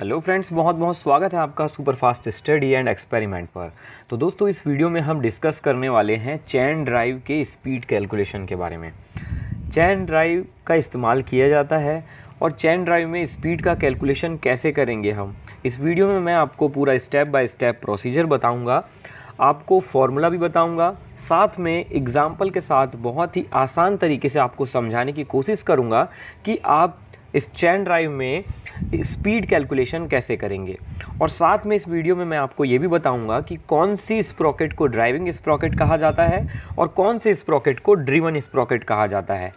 Hello friends, बहुत बहुत स्वागत है आपका super fast study and experiment पर। तो दोस्तों, इस वीडियो में हम डिस्कस करने वाले हैं चैन ड्राइव के स्पीड कैलकुलेशन के बारे में। चैन ड्राइव का इस्तेमाल किया जाता है और चैन ड्राइव में स्पीड का कैलकुलेशन कैसे करेंगे हम, इस वीडियो में मैं आपको पूरा स्टेप बाय स्टेप प्रोसीजर बताऊँगा, आपको फॉर्मूला भी बताऊंगा, साथ में एग्जाम्पल के साथ बहुत ही आसान तरीके से आपको समझाने की कोशिश करूंगा कि आप इस चैन ड्राइव में स्पीड कैलकुलेशन कैसे करेंगे। और साथ में इस वीडियो में मैं आपको ये भी बताऊंगा कि कौन सी स्प्रॉकेट को ड्राइविंग स्प्रॉकेट कहा जाता है और कौन से स्प्रॉकेट को ड्रिवन स्प्रॉकेट कहा जाता है।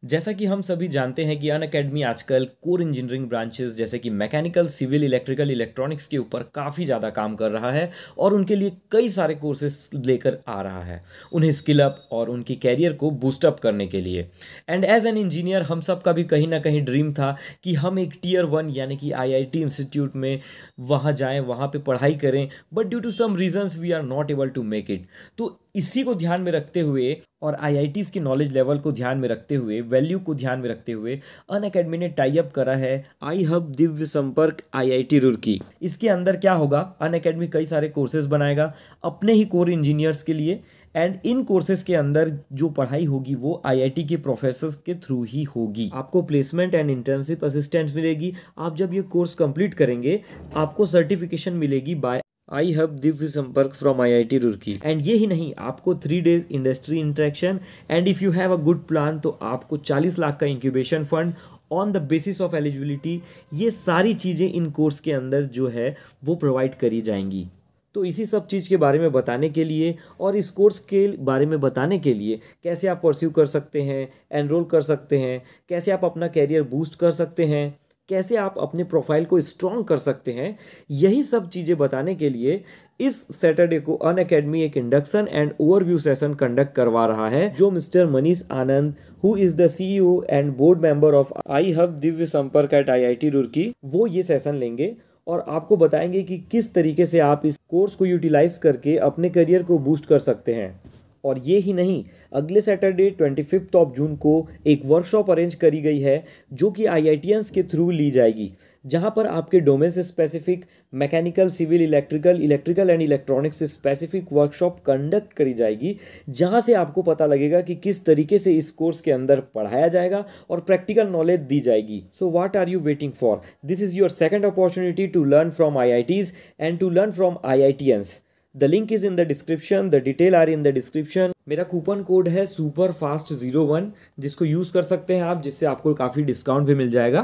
जैसा कि हम सभी जानते हैं कि अनअकैडमी आजकल कोर इंजीनियरिंग ब्रांचेस जैसे कि मैकेनिकल, सिविल, इलेक्ट्रिकल, इलेक्ट्रॉनिक्स के ऊपर काफ़ी ज़्यादा काम कर रहा है और उनके लिए कई सारे कोर्सेस लेकर आ रहा है उन्हें स्किल अप और उनकी कैरियर को बूस्ट अप करने के लिए। एंड एज एन इंजीनियर हम सब का भी कहीं ना कहीं ड्रीम था कि हम एक टीयर 1 यानी कि आईआईटी इंस्टीट्यूट में वहाँ जाएँ, वहाँ पर पढ़ाई करें, but due to some reasons we are not able to make it. तो इसी को ध्यान में रखते हुए और आईआईटीज़ की नॉलेज लेवल को ध्यान में रखते हुए, वैल्यू को ध्यान में रखते हुए अनअकैडमी ने टाई अप करा है आई हब दिव्य संपर्क आईआईटी रुड़की। इसके अंदर क्या होगा, अनअकैडमी कई सारे कोर्सेज बनाएगा अपने ही कोर इंजीनियर्स के लिए। एंड इन कोर्सेज के अंदर जो पढ़ाई होगी वो आईआईटी के प्रोफेसर्स के थ्रू ही होगी। आपको प्लेसमेंट एंड इंटर्नशिप असिस्टेंट मिलेगी। आप जब ये कोर्स कंप्लीट करेंगे आपको सर्टिफिकेशन मिलेगी बाय आई हब दिव्य संपर्क फ्रॉम आईआईटी रुड़की। एंड ये ही नहीं, आपको 3 days industry interaction and if you have a good plan तो आपको 40 लाख का incubation fund on the basis of eligibility. ये सारी चीज़ें इन कोर्स के अंदर जो है वो प्रोवाइड करी जाएंगी। तो इसी सब चीज़ के बारे में बताने के लिए और इस कोर्स के बारे में बताने के लिए कैसे आप परस्यू कर सकते हैं, एनरोल कर सकते हैं, कैसे आप अपना कैरियर बूस्ट कर सकते हैं, कैसे आप अपने प्रोफाइल को स्ट्रॉन्ग कर सकते हैं, यही सब चीज़ें बताने के लिए इस सैटरडे को अनअकैडमी एक induction and overview session conduct करवा रहा है, जो mister Manish Anand who is the CEO and board member of I hub Divya संपर्क एट आईआईटी रुड़की, वो ये सेशन लेंगे और आपको बताएंगे कि किस तरीके से आप इस कोर्स को यूटिलाइज करके अपने करियर को बूस्ट कर सकते हैं। और ये ही नहीं, अगले सैटरडे 25 ऑफ जून को एक वर्कशॉप अरेंज करी गई है जो कि आईआईटीएंस के थ्रू ली जाएगी, जहां पर आपके डोमेन से specific mechanical, civil, electrical and electronics से स्पेसिफिक वर्कशॉप कंडक्ट करी जाएगी, जहां से आपको पता लगेगा कि किस तरीके से इस कोर्स के अंदर पढ़ाया जाएगा और प्रैक्टिकल नॉलेज दी जाएगी। So what are you waiting for? This is your second opportunity to learn from IITs and to learn from IITians. The link is in the description, the detail are in the description. मेरा coupon code है SUPERFAST01 जिसको use कर सकते हैं आप, जिससे आपको काफ़ी डिस्काउंट भी मिल जाएगा।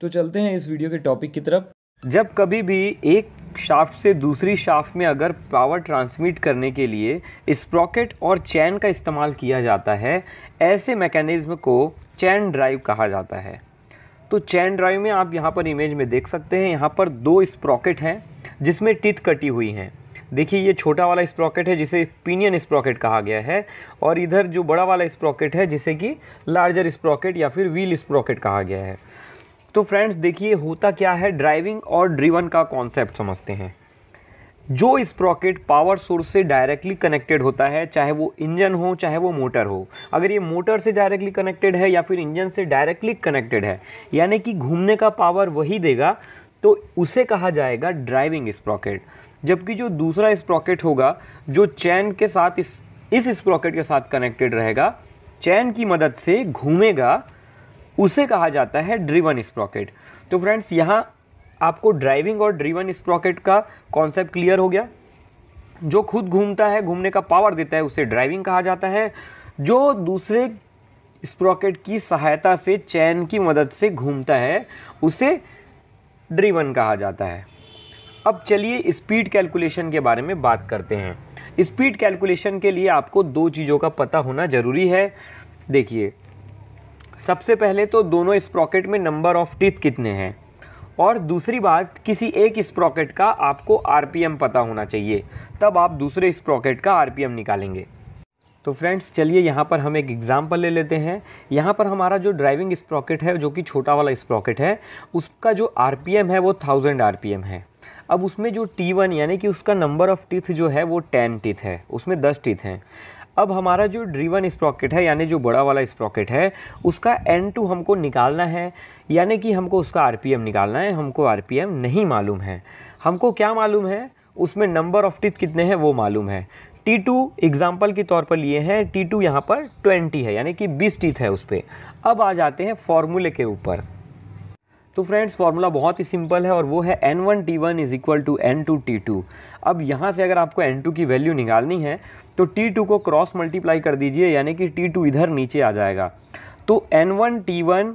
तो चलते हैं इस वीडियो के टॉपिक की तरफ। जब कभी भी एक शाफ्ट से दूसरी शाफ्ट में अगर पावर ट्रांसमिट करने के लिए स्प्रॉकेट और चैन का इस्तेमाल किया जाता है, ऐसे मैकेनिज्म को चैन ड्राइव कहा जाता है। तो चैन ड्राइव में आप यहाँ पर इमेज में देख सकते हैं, यहाँ पर 2 स्प्रॉकेट हैं जिसमें टिथ कटी हुई हैं। देखिए, ये छोटा वाला स्प्रॉकेट है जिसे पिनियन स्प्रॉकेट कहा गया है, और इधर जो बड़ा वाला स्प्रॉकेट है जिसे कि लार्जर स्प्रॉकेट या फिर व्हील स्प्रॉकेट कहा गया है। तो फ्रेंड्स देखिए, होता क्या है, ड्राइविंग और ड्रिवन का कॉन्सेप्ट समझते हैं। जो स्प्रॉकेट पावर सोर्स से डायरेक्टली कनेक्टेड होता है, चाहे वो इंजन हो चाहे वो मोटर हो, अगर ये मोटर से डायरेक्टली कनेक्टेड है या फिर इंजन से डायरेक्टली कनेक्टेड है, यानी कि घूमने का पावर वही देगा, तो उसे कहा जाएगा ड्राइविंग स्प्रॉकेट। जबकि जो दूसरा स्प्रॉकेट होगा जो चैन के साथ इस स्प्रॉकेट के साथ कनेक्टेड रहेगा, चैन की मदद से घूमेगा, उसे कहा जाता है ड्रिवन स्प्रॉकेट। तो फ्रेंड्स, यहाँ आपको ड्राइविंग और ड्रिवन स्प्रॉकेट का कॉन्सेप्ट क्लियर हो गया। जो खुद घूमता है, घूमने का पावर देता है, उसे ड्राइविंग कहा जाता है। जो दूसरे स्प्रॉकेट की सहायता से चैन की मदद से घूमता है, उसे ड्रिवन कहा जाता है। अब चलिए स्पीड कैलकुलेशन के बारे में बात करते हैं। स्पीड कैलकुलेशन के लिए आपको 2 चीज़ों का पता होना ज़रूरी है। देखिए, सबसे पहले तो दोनों स्प्रॉकेट में नंबर ऑफ टीथ कितने हैं, और दूसरी बात, किसी एक स्प्रॉकेट का आपको आरपीएम पता होना चाहिए, तब आप दूसरे स्प्रॉकेट का आरपीएम निकालेंगे। तो फ्रेंड्स चलिए यहाँ पर हम एक एग्जांपल ले लेते हैं। यहाँ पर हमारा जो ड्राइविंग स्प्रॉकेट है, जो कि छोटा वाला स्प्रॉकेट है, उसका जो आरपीएम है वो 1000 आरपीएम है। अब उसमें जो T1 यानी कि उसका नंबर ऑफ़ टीथ जो है वो 10 टीथ है, उसमें 10 टीथ हैं। अब हमारा जो ड्रिवन स्प्रॉकेट है यानी जो बड़ा वाला स्प्रॉकेट है उसका N2 हमको निकालना है, यानी कि हमको उसका RPM निकालना है। हमको RPM नहीं मालूम है, हमको क्या मालूम है, उसमें नंबर ऑफ टीथ कितने हैं वो मालूम है। T2 एग्जाम्पल के तौर पर लिए हैं, T2 यहाँ पर 20 है यानी कि 20 टीथ है उस पर। अब आ जाते हैं फॉर्मूले के ऊपर। तो फ्रेंड्स फार्मूला बहुत ही सिंपल है और वो है N1T1 is equal to N2T2। अब यहाँ से अगर आपको N2 की वैल्यू निकालनी है तो T2 को क्रॉस मल्टीप्लाई कर दीजिए, यानी कि T2 इधर नीचे आ जाएगा। तो N1T1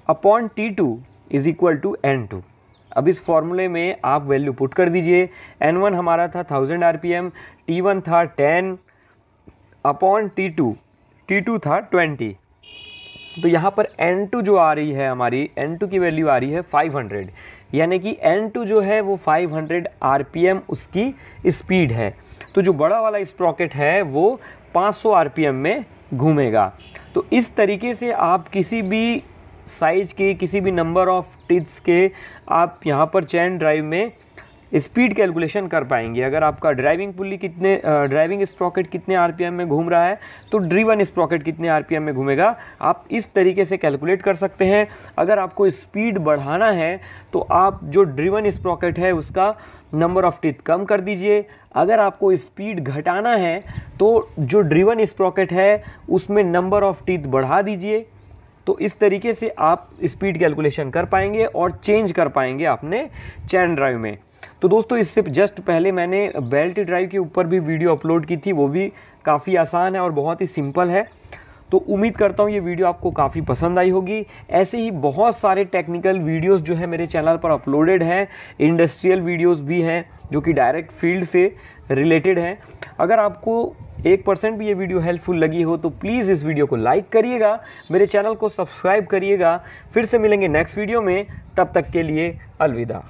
upon T2 is equal to N2। अब इस फॉर्मूले में आप वैल्यू पुट कर दीजिए। N1 हमारा था 1000 RPM, T1 था 10 अपॉन T2 था 20। तो यहाँ पर N2 जो आ रही है हमारी, N2 की वैल्यू आ रही है 500, यानी कि N2 जो है वो 500 RPM उसकी स्पीड है। तो जो बड़ा वाला स्प्रॉकेट है वो 500 RPM में घूमेगा। तो इस तरीके से आप किसी भी साइज के, किसी भी नंबर ऑफ टिथ्स के आप यहाँ पर चैन ड्राइव में स्पीड कैलकुलेशन कर पाएंगे। अगर आपका ड्राइविंग स्प्रॉकेट कितने RPM में घूम रहा है तो ड्रिवन स्प्रॉकेट कितने RPM में घूमेगा, आप इस तरीके से कैलकुलेट कर सकते हैं। अगर आपको स्पीड बढ़ाना है तो आप जो ड्रिवन स्प्रॉकेट है उसका नंबर ऑफ टीथ कम कर दीजिए। अगर आपको स्पीड घटाना है तो जो ड्रिवन स्प्रॉकेट है उसमें नंबर ऑफ टीथ बढ़ा दीजिए। तो इस तरीके से आप स्पीड कैलकुलेशन कर पाएंगे और चेंज कर पाएंगे अपने चैन ड्राइव में। तो दोस्तों इससे जस्ट पहले मैंने बेल्ट ड्राइव के ऊपर भी वीडियो अपलोड की थी, वो भी काफ़ी आसान है और बहुत ही सिंपल है। तो उम्मीद करता हूँ ये वीडियो आपको काफ़ी पसंद आई होगी। ऐसे ही बहुत सारे टेक्निकल वीडियोस जो है मेरे चैनल पर अपलोडेड हैं, इंडस्ट्रियल वीडियोस भी हैं जो कि डायरेक्ट फील्ड से रिलेटेड हैं। अगर आपको 1% भी ये वीडियो हेल्पफुल लगी हो तो प्लीज़ इस वीडियो को लाइक करिएगा, मेरे चैनल को सब्सक्राइब करिएगा। फिर से मिलेंगे नेक्स्ट वीडियो में, तब तक के लिए अलविदा।